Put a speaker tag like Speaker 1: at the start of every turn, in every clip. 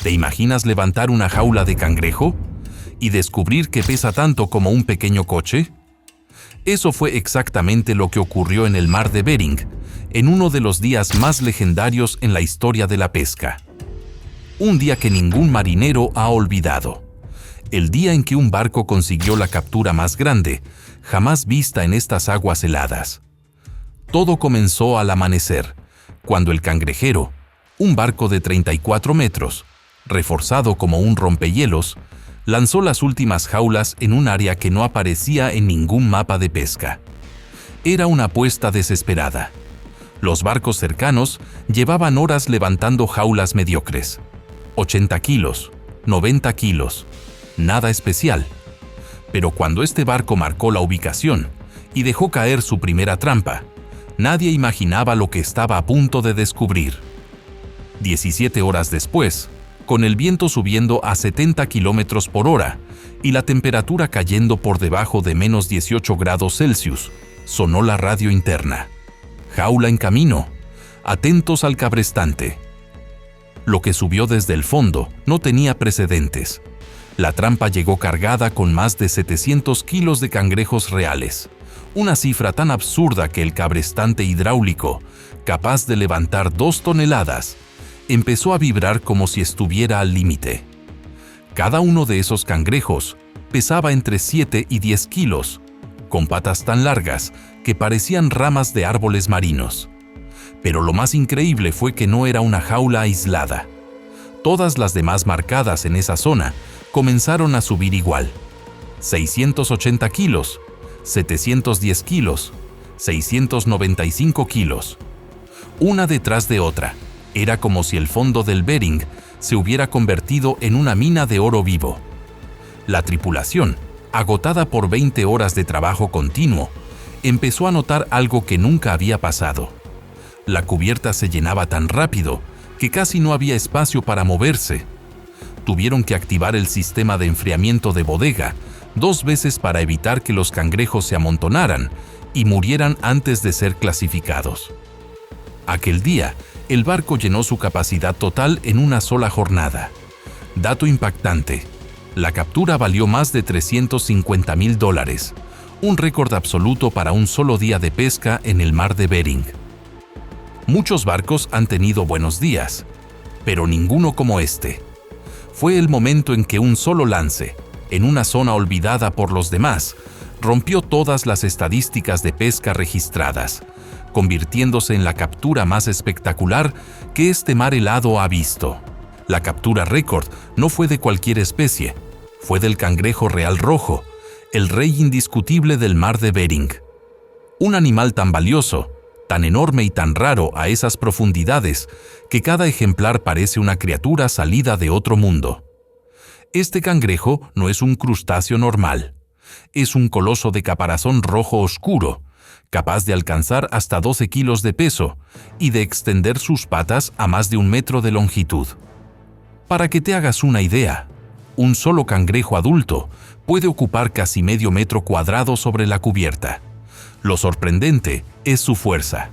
Speaker 1: ¿Te imaginas levantar una jaula de cangrejo y descubrir que pesa tanto como un pequeño coche? Eso fue exactamente lo que ocurrió en el mar de Bering, en uno de los días más legendarios en la historia de la pesca. Un día que ningún marinero ha olvidado. El día en que un barco consiguió la captura más grande, jamás vista en estas aguas heladas. Todo comenzó al amanecer, cuando el cangrejero, un barco de 34 metros, reforzado como un rompehielos, lanzó las últimas jaulas en un área que no aparecía en ningún mapa de pesca. Era una apuesta desesperada. Los barcos cercanos llevaban horas levantando jaulas mediocres. 80 kilos, 90 kilos, nada especial. Pero cuando este barco marcó la ubicación y dejó caer su primera trampa, nadie imaginaba lo que estaba a punto de descubrir. 17 horas después, con el viento subiendo a 70 kilómetros por hora y la temperatura cayendo por debajo de menos 18 grados Celsius, sonó la radio interna. Jaula en camino. Atentos al cabrestante. Lo que subió desde el fondo no tenía precedentes. La trampa llegó cargada con más de 700 kilos de cangrejos reales, una cifra tan absurda que el cabrestante hidráulico, capaz de levantar 2 toneladas, empezó a vibrar como si estuviera al límite. Cada uno de esos cangrejos pesaba entre 7 y 10 kilos, con patas tan largas que parecían ramas de árboles marinos. Pero lo más increíble fue que no era una jaula aislada. Todas las demás marcadas en esa zona comenzaron a subir igual. 680 kilos, 710 kilos, 695 kilos. Una detrás de otra. Era como si el fondo del Bering se hubiera convertido en una mina de oro vivo. La tripulación, agotada por 20 horas de trabajo continuo, empezó a notar algo que nunca había pasado. La cubierta se llenaba tan rápido que casi no había espacio para moverse. Tuvieron que activar el sistema de enfriamiento de bodega 2 veces para evitar que los cangrejos se amontonaran y murieran antes de ser clasificados. Aquel día, el barco llenó su capacidad total en una sola jornada. Dato impactante: la captura valió más de $350,000, un récord absoluto para un solo día de pesca en el mar de Bering. Muchos barcos han tenido buenos días, pero ninguno como este. Fue el momento en que un solo lance, en una zona olvidada por los demás, rompió todas las estadísticas de pesca registradas, convirtiéndose en la captura más espectacular que este mar helado ha visto. La captura récord no fue de cualquier especie, fue del cangrejo real rojo, el rey indiscutible del mar de Bering. Un animal tan valioso, tan enorme y tan raro a esas profundidades, que cada ejemplar parece una criatura salida de otro mundo. Este cangrejo no es un crustáceo normal, es un coloso de caparazón rojo oscuro, capaz de alcanzar hasta 12 kilos de peso y de extender sus patas a más de 1 metro de longitud. Para que te hagas una idea, un solo cangrejo adulto puede ocupar casi medio metro cuadrado sobre la cubierta. Lo sorprendente es su fuerza.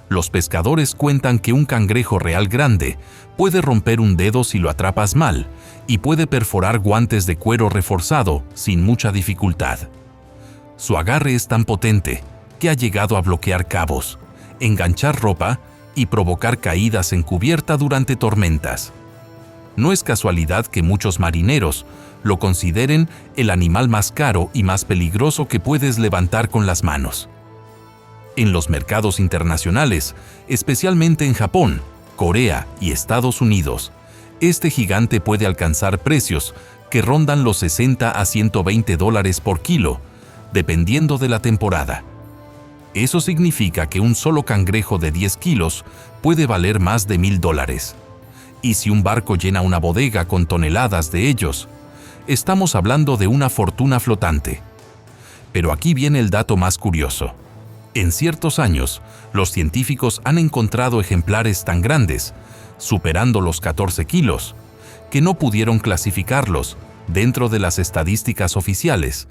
Speaker 1: Los pescadores cuentan que un cangrejo real grande puede romper un dedo si lo atrapas mal y puede perforar guantes de cuero reforzado sin mucha dificultad. Su agarre es tan potente que ha llegado a bloquear cabos, enganchar ropa y provocar caídas en cubierta durante tormentas. No es casualidad que muchos marineros lo consideren el animal más caro y más peligroso que puedes levantar con las manos. En los mercados internacionales, especialmente en Japón, Corea y Estados Unidos, este gigante puede alcanzar precios que rondan los $60 a $120 por kilo, dependiendo de la temporada. Eso significa que un solo cangrejo de 10 kilos puede valer más de $1,000. Y si un barco llena una bodega con toneladas de ellos, estamos hablando de una fortuna flotante. Pero aquí viene el dato más curioso. En ciertos años, los científicos han encontrado ejemplares tan grandes, superando los 14 kilos, que no pudieron clasificarlos dentro de las estadísticas oficiales,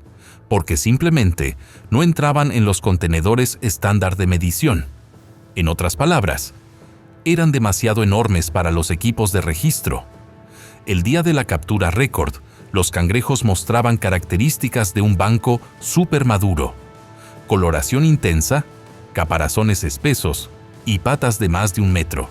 Speaker 1: porque simplemente no entraban en los contenedores estándar de medición. En otras palabras, eran demasiado enormes para los equipos de registro. El día de la captura récord, los cangrejos mostraban características de un banco súper maduro, coloración intensa, caparazones espesos y patas de más de 1 metro.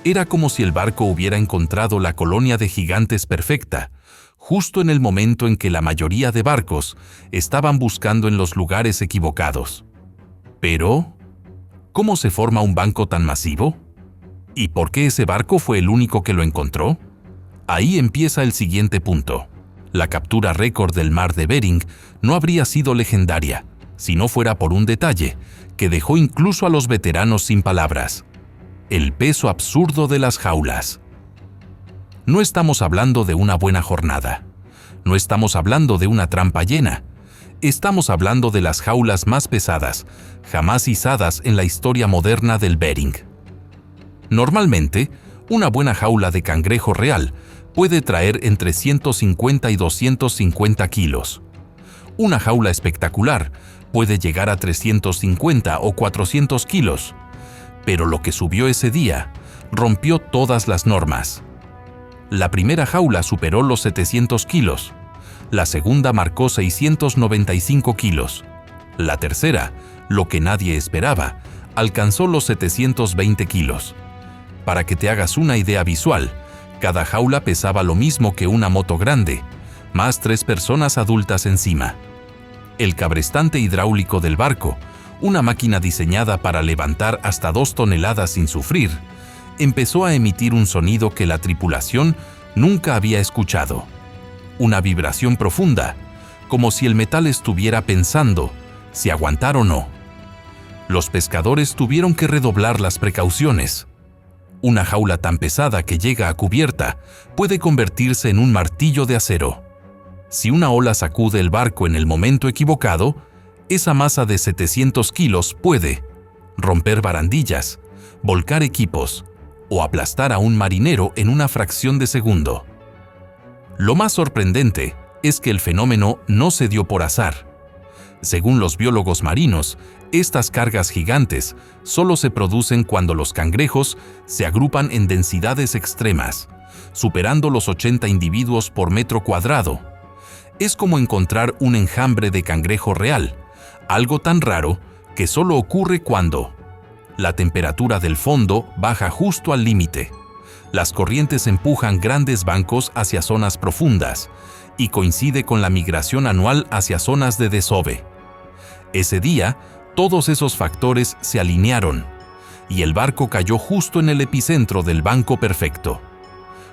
Speaker 1: Era como si el barco hubiera encontrado la colonia de gigantes perfecta, justo en el momento en que la mayoría de barcos estaban buscando en los lugares equivocados. Pero, ¿cómo se forma un banco tan masivo? ¿Y por qué ese barco fue el único que lo encontró? Ahí empieza el siguiente punto. La captura récord del mar de Bering no habría sido legendaria si no fuera por un detalle que dejó incluso a los veteranos sin palabras: el peso absurdo de las jaulas. No estamos hablando de una buena jornada. No estamos hablando de una trampa llena. Estamos hablando de las jaulas más pesadas jamás izadas en la historia moderna del Bering. Normalmente, una buena jaula de cangrejo real puede traer entre 150 y 250 kilos. Una jaula espectacular puede llegar a 350 o 400 kilos. Pero lo que subió ese día rompió todas las normas. La primera jaula superó los 700 kilos. La segunda marcó 695 kilos. La tercera, lo que nadie esperaba, alcanzó los 720 kilos. Para que te hagas una idea visual, cada jaula pesaba lo mismo que una moto grande, más 3 personas adultas encima. El cabrestante hidráulico del barco, una máquina diseñada para levantar hasta 2 toneladas sin sufrir, empezó a emitir un sonido que la tripulación nunca había escuchado. Una vibración profunda, como si el metal estuviera pensando si aguantar o no. Los pescadores tuvieron que redoblar las precauciones. Una jaula tan pesada que llega a cubierta puede convertirse en un martillo de acero. Si una ola sacude el barco en el momento equivocado, esa masa de 700 kilos puede romper barandillas, volcar equipos o aplastar a un marinero en una fracción de segundo. Lo más sorprendente es que el fenómeno no se dio por azar. Según los biólogos marinos, estas cargas gigantes solo se producen cuando los cangrejos se agrupan en densidades extremas, superando los 80 individuos por metro cuadrado. Es como encontrar un enjambre de cangrejo real, algo tan raro que solo ocurre cuando la temperatura del fondo baja justo al límite. Las corrientes empujan grandes bancos hacia zonas profundas y coincide con la migración anual hacia zonas de desove. Ese día, todos esos factores se alinearon y el barco cayó justo en el epicentro del banco perfecto.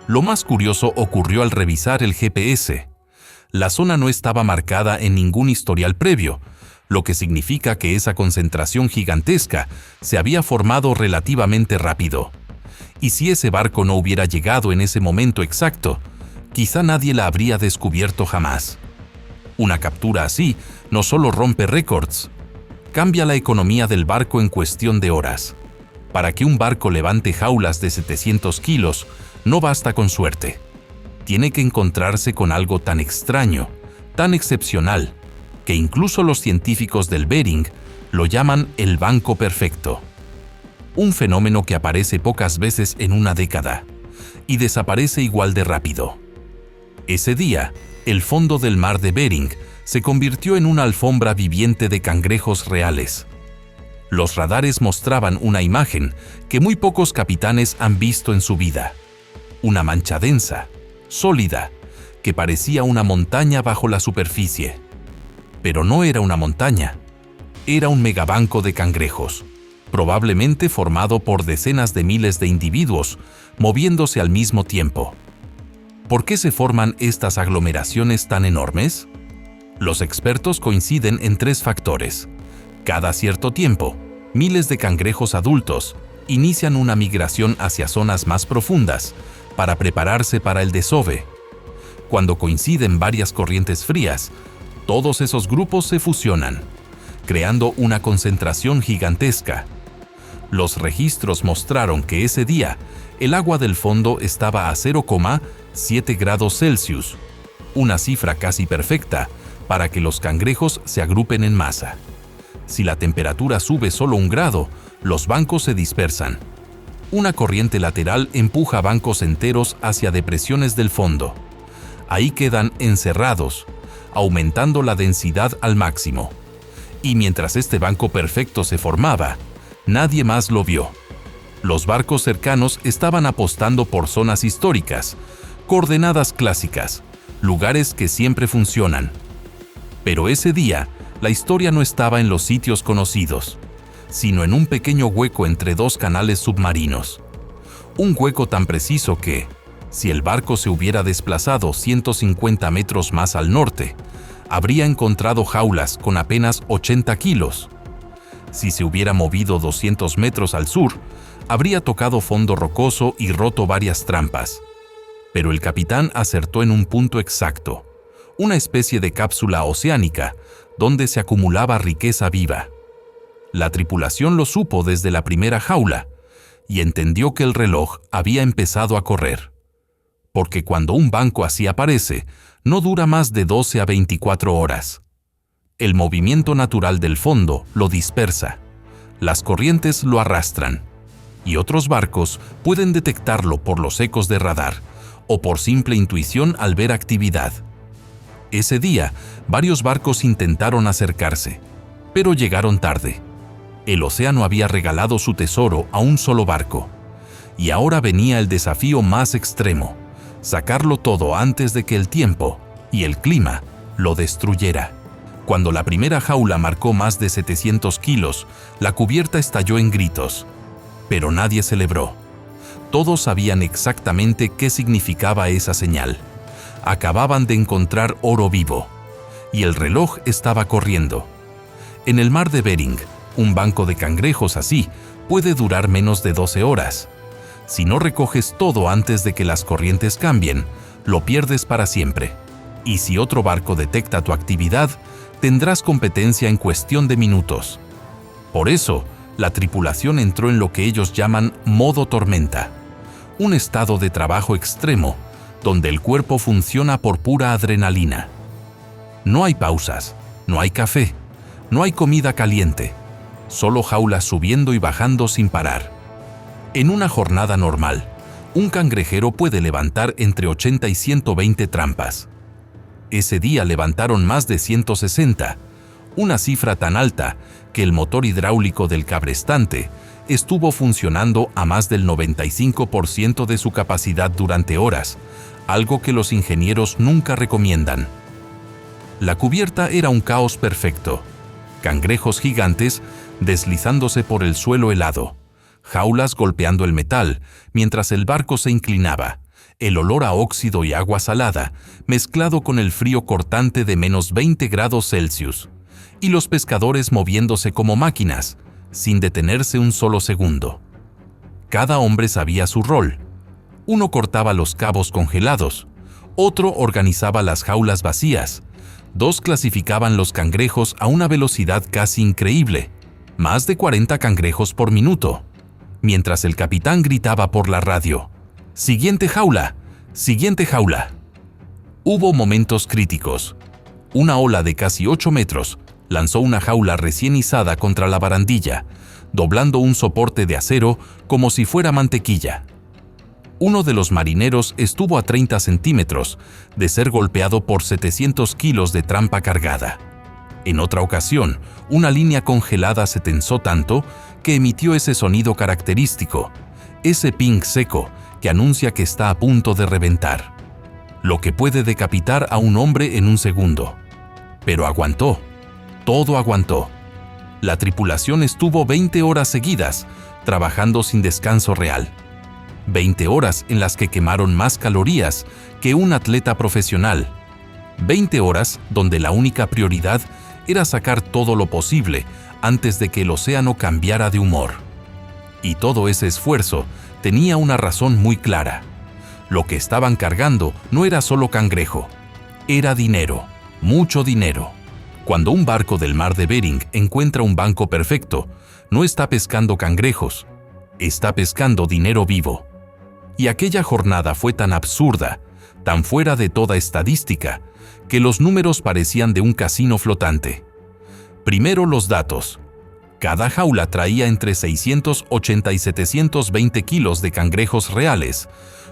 Speaker 1: Lo más curioso ocurrió al revisar el GPS. La zona no estaba marcada en ningún historial previo, lo que significa que esa concentración gigantesca se había formado relativamente rápido. Y si ese barco no hubiera llegado en ese momento exacto, quizá nadie la habría descubierto jamás. Una captura así no solo rompe récords, cambia la economía del barco en cuestión de horas. Para que un barco levante jaulas de 700 kilos, no basta con suerte. Tiene que encontrarse con algo tan extraño, tan excepcional, que incluso los científicos del Bering lo llaman el banco perfecto. Un fenómeno que aparece pocas veces en una década y desaparece igual de rápido. Ese día, el fondo del mar de Bering se convirtió en una alfombra viviente de cangrejos reales. Los radares mostraban una imagen que muy pocos capitanes han visto en su vida. Una mancha densa, sólida, que parecía una montaña bajo la superficie. Pero no era una montaña, era un megabanco de cangrejos, probablemente formado por decenas de miles de individuos moviéndose al mismo tiempo. ¿Por qué se forman estas aglomeraciones tan enormes? Los expertos coinciden en 3 factores. Cada cierto tiempo, miles de cangrejos adultos inician una migración hacia zonas más profundas para prepararse para el desove. Cuando coinciden varias corrientes frías, todos esos grupos se fusionan, creando una concentración gigantesca. Los registros mostraron que ese día el agua del fondo estaba a 0,7 grados Celsius, una cifra casi perfecta para que los cangrejos se agrupen en masa. Si la temperatura sube solo 1 grado, los bancos se dispersan. Una corriente lateral empuja bancos enteros hacia depresiones del fondo. Ahí quedan encerrados, aumentando la densidad al máximo. Y mientras este banco perfecto se formaba, nadie más lo vio. Los barcos cercanos estaban apostando por zonas históricas, coordenadas clásicas, lugares que siempre funcionan. Pero ese día, la historia no estaba en los sitios conocidos, sino en un pequeño hueco entre dos canales submarinos. Un hueco tan preciso que, si el barco se hubiera desplazado 150 metros más al norte, habría encontrado jaulas con apenas 80 kilos. Si se hubiera movido 200 metros al sur, habría tocado fondo rocoso y roto varias trampas. Pero el capitán acertó en un punto exacto, una especie de cápsula oceánica donde se acumulaba riqueza viva. La tripulación lo supo desde la primera jaula y entendió que el reloj había empezado a correr. Porque cuando un banco así aparece, no dura más de 12 a 24 horas. El movimiento natural del fondo lo dispersa, las corrientes lo arrastran, y otros barcos pueden detectarlo por los ecos de radar o por simple intuición al ver actividad. Ese día, varios barcos intentaron acercarse, pero llegaron tarde. El océano había regalado su tesoro a un solo barco, y ahora venía el desafío más extremo: sacarlo todo antes de que el tiempo y el clima lo destruyera. Cuando la primera jaula marcó más de 700 kilos, la cubierta estalló en gritos. Pero nadie celebró. Todos sabían exactamente qué significaba esa señal. Acababan de encontrar oro vivo, y el reloj estaba corriendo. En el mar de Bering, un banco de cangrejos así puede durar menos de 12 horas. Si no recoges todo antes de que las corrientes cambien, lo pierdes para siempre. Y si otro barco detecta tu actividad, tendrás competencia en cuestión de minutos. Por eso, la tripulación entró en lo que ellos llaman modo tormenta, un estado de trabajo extremo, donde el cuerpo funciona por pura adrenalina. No hay pausas, no hay café, no hay comida caliente, solo jaulas subiendo y bajando sin parar. En una jornada normal, un cangrejero puede levantar entre 80 y 120 trampas. Ese día levantaron más de 160, una cifra tan alta que el motor hidráulico del cabrestante estuvo funcionando a más del 95% de su capacidad durante horas, algo que los ingenieros nunca recomiendan. La cubierta era un caos perfecto. Cangrejos gigantes deslizándose por el suelo helado, jaulas golpeando el metal mientras el barco se inclinaba, el olor a óxido y agua salada mezclado con el frío cortante de menos 20 grados Celsius, y los pescadores moviéndose como máquinas, sin detenerse un solo segundo. Cada hombre sabía su rol. Uno cortaba los cabos congelados, otro organizaba las jaulas vacías, dos clasificaban los cangrejos a una velocidad casi increíble, más de 40 cangrejos por minuto, mientras el capitán gritaba por la radio: ¡Siguiente jaula! ¡Siguiente jaula! Hubo momentos críticos. Una ola de casi 8 metros lanzó una jaula recién izada contra la barandilla, doblando un soporte de acero como si fuera mantequilla. Uno de los marineros estuvo a 30 centímetros de ser golpeado por 700 kilos de trampa cargada. En otra ocasión, una línea congelada se tensó tanto que emitió ese sonido característico, ese ping seco que anuncia que está a punto de reventar, lo que puede decapitar a un hombre en un segundo. Pero aguantó. Todo aguantó. La tripulación estuvo 20 horas seguidas, trabajando sin descanso real. 20 horas en las que quemaron más calorías que un atleta profesional. 20 horas donde la única prioridad era sacar todo lo posible antes de que el océano cambiara de humor. Y todo ese esfuerzo tenía una razón muy clara. Lo que estaban cargando no era solo cangrejo, era dinero, mucho dinero. Cuando un barco del mar de Bering encuentra un banco perfecto, no está pescando cangrejos, está pescando dinero vivo. Y aquella jornada fue tan absurda, tan fuera de toda estadística, que los números parecían de un casino flotante. Primero los datos. Cada jaula traía entre 680 y 720 kilos de cangrejos reales,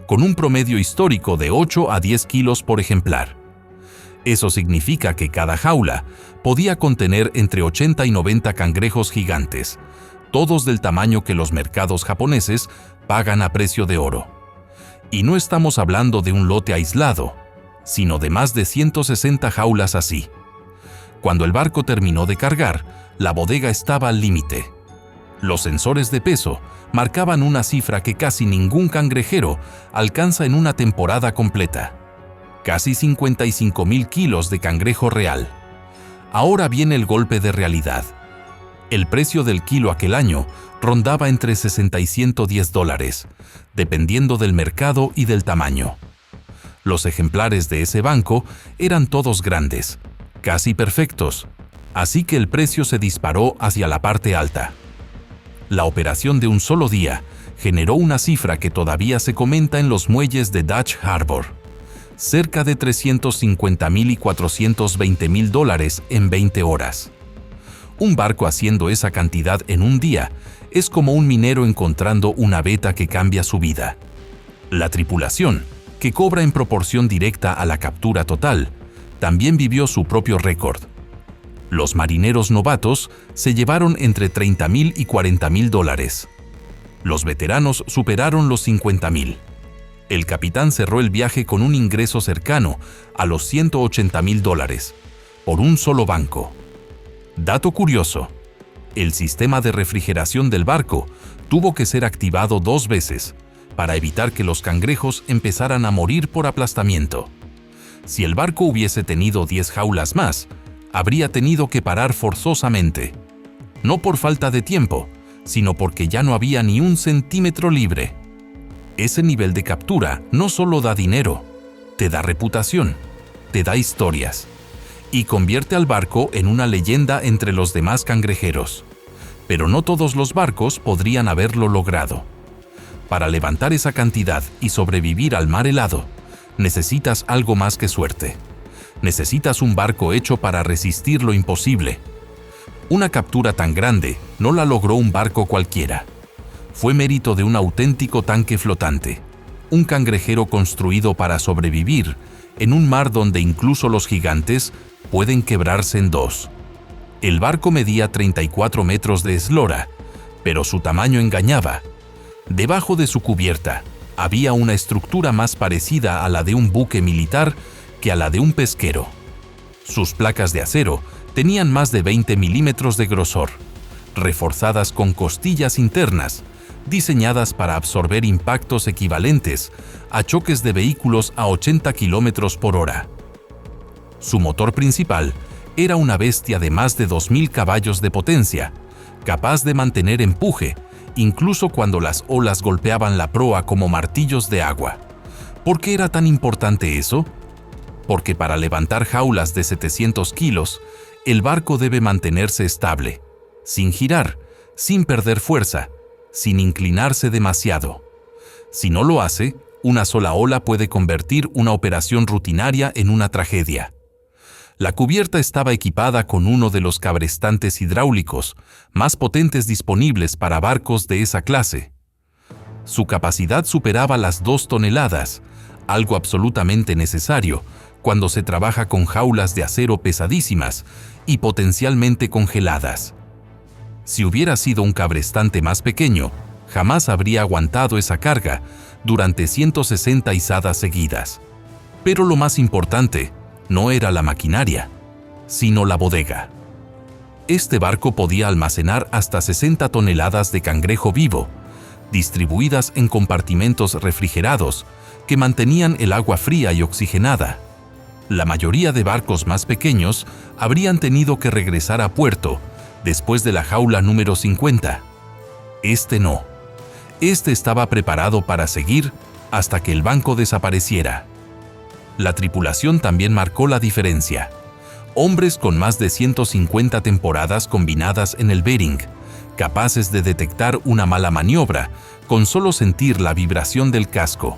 Speaker 1: con un promedio histórico de 8 a 10 kilos por ejemplar. Eso significa que cada jaula podía contener entre 80 y 90 cangrejos gigantes, todos del tamaño que los mercados japoneses pagan a precio de oro. Y no estamos hablando de un lote aislado, sino de más de 160 jaulas así. Cuando el barco terminó de cargar, la bodega estaba al límite. Los sensores de peso marcaban una cifra que casi ningún cangrejero alcanza en una temporada completa. Casi 55,000 kilos de cangrejo real. Ahora viene el golpe de realidad. El precio del kilo aquel año rondaba entre 60 y 110 dólares, dependiendo del mercado y del tamaño. Los ejemplares de ese banco eran todos grandes, casi perfectos, así que el precio se disparó hacia la parte alta. La operación de un solo día generó una cifra que todavía se comenta en los muelles de Dutch Harbor: cerca de 350,000 y 420,000 dólares en 20 horas. Un barco haciendo esa cantidad en un día es como un minero encontrando una veta que cambia su vida. La tripulación, que cobra en proporción directa a la captura total, también vivió su propio récord. Los marineros novatos se llevaron entre 30,000 y 40,000 dólares. Los veteranos superaron los 50,000. El capitán cerró el viaje con un ingreso cercano a los 180,000 dólares, por un solo banco. Dato curioso: el sistema de refrigeración del barco tuvo que ser activado 2 veces para evitar que los cangrejos empezaran a morir por aplastamiento. Si el barco hubiese tenido 10 jaulas más, habría tenido que parar forzosamente. No por falta de tiempo, sino porque ya no había ni un centímetro libre. Ese nivel de captura no solo da dinero, te da reputación, te da historias, y convierte al barco en una leyenda entre los demás cangrejeros. Pero no todos los barcos podrían haberlo logrado. Para levantar esa cantidad y sobrevivir al mar helado, necesitas algo más que suerte. Necesitas un barco hecho para resistir lo imposible. Una captura tan grande no la logró un barco cualquiera. Fue mérito de un auténtico tanque flotante, un cangrejero construido para sobrevivir en un mar donde incluso los gigantes pueden quebrarse en dos. El barco medía 34 metros de eslora, pero su tamaño engañaba. Debajo de su cubierta había una estructura más parecida a la de un buque militar que a la de un pesquero. Sus placas de acero tenían más de 20 milímetros de grosor, reforzadas con costillas internas, diseñadas para absorber impactos equivalentes a choques de vehículos a 80 kilómetros por hora. Su motor principal era una bestia de más de 2,000 caballos de potencia, capaz de mantener empuje, incluso cuando las olas golpeaban la proa como martillos de agua. ¿Por qué era tan importante eso? Porque para levantar jaulas de 700 kilos, el barco debe mantenerse estable, sin girar, sin perder fuerza, sin inclinarse demasiado. Si no lo hace, una sola ola puede convertir una operación rutinaria en una tragedia. La cubierta estaba equipada con uno de los cabrestantes hidráulicos más potentes disponibles para barcos de esa clase. Su capacidad superaba las 2 toneladas, algo absolutamente necesario cuando se trabaja con jaulas de acero pesadísimas y potencialmente congeladas. Si hubiera sido un cabrestante más pequeño, jamás habría aguantado esa carga durante 160 izadas seguidas. Pero lo más importante no era la maquinaria, sino la bodega. Este barco podía almacenar hasta 60 toneladas de cangrejo vivo, distribuidas en compartimentos refrigerados que mantenían el agua fría y oxigenada. La mayoría de barcos más pequeños habrían tenido que regresar a puerto después de la jaula número 50. Este no. Este estaba preparado para seguir hasta que el banco desapareciera. La tripulación también marcó la diferencia. Hombres con más de 150 temporadas combinadas en el Bering, capaces de detectar una mala maniobra con solo sentir la vibración del casco.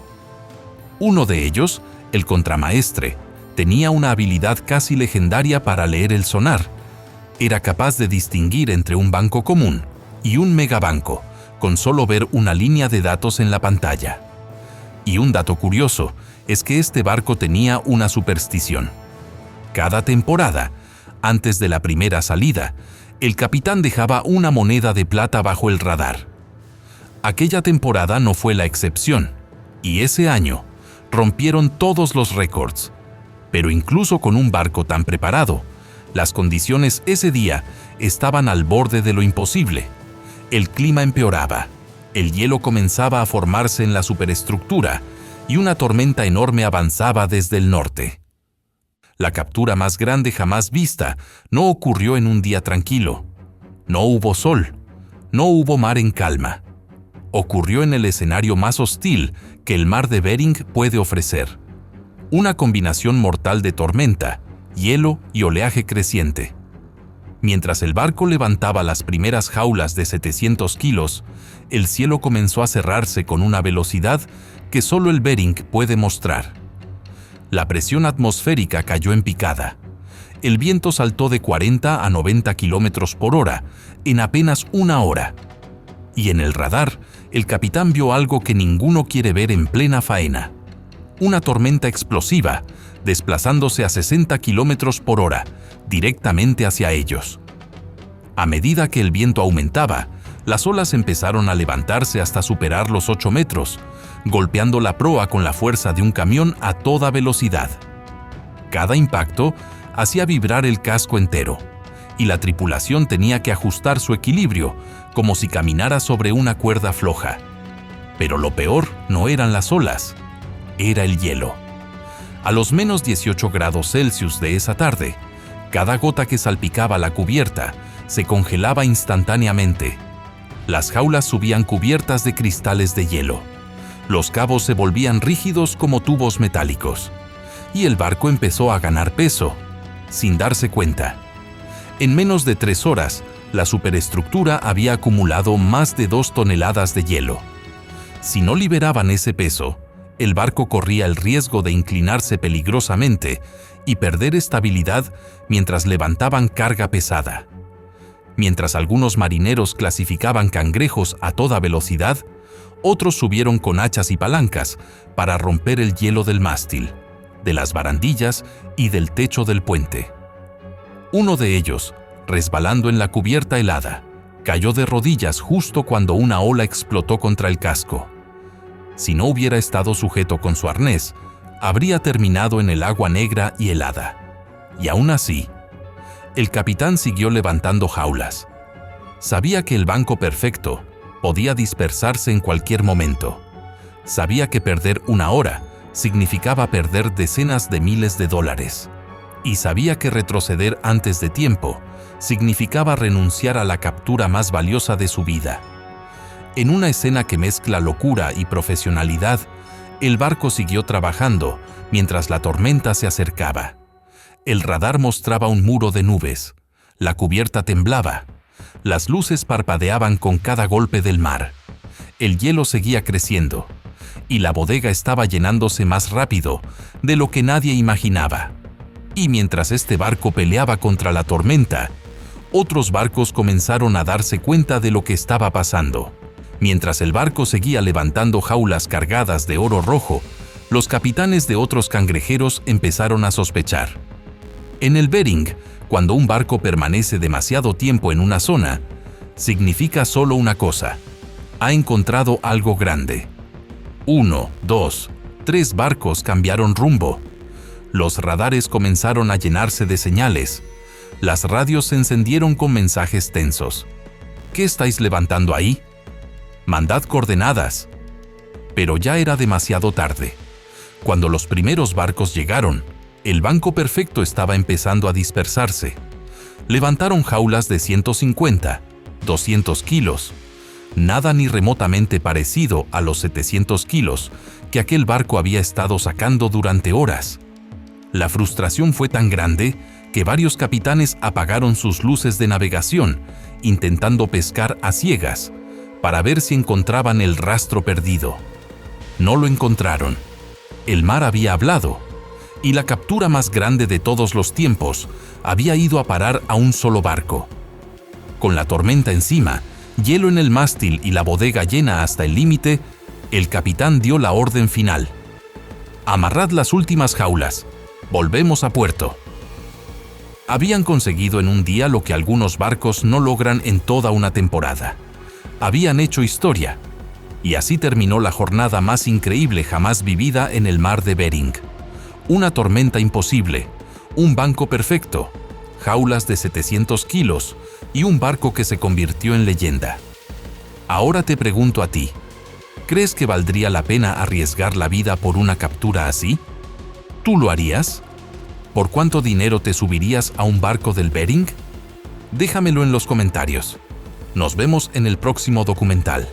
Speaker 1: Uno de ellos, el contramaestre, tenía una habilidad casi legendaria para leer el sonar, Era capaz de distinguir entre un banco común y un megabanco, con solo ver una línea de datos en la pantalla. Y un dato curioso es que este barco tenía una superstición. Cada temporada, antes de la primera salida, el capitán dejaba una moneda de plata bajo el radar. Aquella temporada no fue la excepción, y ese año rompieron todos los récords. Pero incluso con un barco tan preparado, las condiciones ese día estaban al borde de lo imposible. El clima empeoraba, el hielo comenzaba a formarse en la superestructura y una tormenta enorme avanzaba desde el norte. La captura más grande jamás vista no ocurrió en un día tranquilo. No hubo sol, no hubo mar en calma. Ocurrió en el escenario más hostil que el mar de Bering puede ofrecer. Una combinación mortal de tormenta, hielo y oleaje creciente. Mientras el barco levantaba las primeras jaulas de 700 kilos, el cielo comenzó a cerrarse con una velocidad que solo el Bering puede mostrar. La presión atmosférica cayó en picada. El viento saltó de 40 a 90 kilómetros por hora en apenas una hora. Y en el radar, el capitán vio algo que ninguno quiere ver en plena faena. Una tormenta explosiva, desplazándose a 60 kilómetros por hora, directamente hacia ellos. A medida que el viento aumentaba, las olas empezaron a levantarse hasta superar los 8 metros, golpeando la proa con la fuerza de un camión a toda velocidad. Cada impacto hacía vibrar el casco entero, y la tripulación tenía que ajustar su equilibrio, como si caminara sobre una cuerda floja. Pero lo peor no eran las olas, era el hielo. A los menos 18 grados Celsius de esa tarde, cada gota que salpicaba la cubierta se congelaba instantáneamente. Las jaulas subían cubiertas de cristales de hielo. Los cabos se volvían rígidos como tubos metálicos. Y el barco empezó a ganar peso, sin darse cuenta. En menos de 3 horas, la superestructura había acumulado más de 2 toneladas de hielo. Si no liberaban ese peso, el barco corría el riesgo de inclinarse peligrosamente y perder estabilidad mientras levantaban carga pesada. Mientras algunos marineros clasificaban cangrejos a toda velocidad, otros subieron con hachas y palancas para romper el hielo del mástil, de las barandillas y del techo del puente. Uno de ellos, resbalando en la cubierta helada, cayó de rodillas justo cuando una ola explotó contra el casco. Si no hubiera estado sujeto con su arnés, habría terminado en el agua negra y helada. Y aún así, el capitán siguió levantando jaulas. Sabía que el banco perfecto podía dispersarse en cualquier momento. Sabía que perder una hora significaba perder decenas de miles de dólares. Y sabía que retroceder antes de tiempo significaba renunciar a la captura más valiosa de su vida. En una escena que mezcla locura y profesionalidad, el barco siguió trabajando mientras la tormenta se acercaba. El radar mostraba un muro de nubes, la cubierta temblaba, las luces parpadeaban con cada golpe del mar, el hielo seguía creciendo, y la bodega estaba llenándose más rápido de lo que nadie imaginaba. Y mientras este barco peleaba contra la tormenta, otros barcos comenzaron a darse cuenta de lo que estaba pasando. Mientras el barco seguía levantando jaulas cargadas de oro rojo, los capitanes de otros cangrejeros empezaron a sospechar. En el Bering, cuando un barco permanece demasiado tiempo en una zona, significa solo una cosa: ha encontrado algo grande. 1, 2, 3 barcos cambiaron rumbo. Los radares comenzaron a llenarse de señales. Las radios se encendieron con mensajes tensos. ¿Qué estáis levantando ahí? Mandad coordenadas. Pero ya era demasiado tarde. Cuando los primeros barcos llegaron, el banco perfecto estaba empezando a dispersarse. Levantaron jaulas de 150, 200 kilos. Nada ni remotamente parecido a los 700 kilos que aquel barco había estado sacando durante horas. La frustración fue tan grande que varios capitanes apagaron sus luces de navegación, intentando pescar a ciegas, para ver si encontraban el rastro perdido. No lo encontraron. El mar había hablado. Y la captura más grande de todos los tiempos había ido a parar a un solo barco. Con la tormenta encima, hielo en el mástil y la bodega llena hasta el límite, el capitán dio la orden final. Amarrad las últimas jaulas. Volvemos a puerto. Habían conseguido en un día lo que algunos barcos no logran en toda una temporada. Habían hecho historia. Y así terminó la jornada más increíble jamás vivida en el mar de Bering. Una tormenta imposible, un banco perfecto, jaulas de 700 kilos y un barco que se convirtió en leyenda. Ahora te pregunto a ti, ¿crees que valdría la pena arriesgar la vida por una captura así? ¿Tú lo harías? ¿Por cuánto dinero te subirías a un barco del Bering? Déjamelo en los comentarios. Nos vemos en el próximo documental.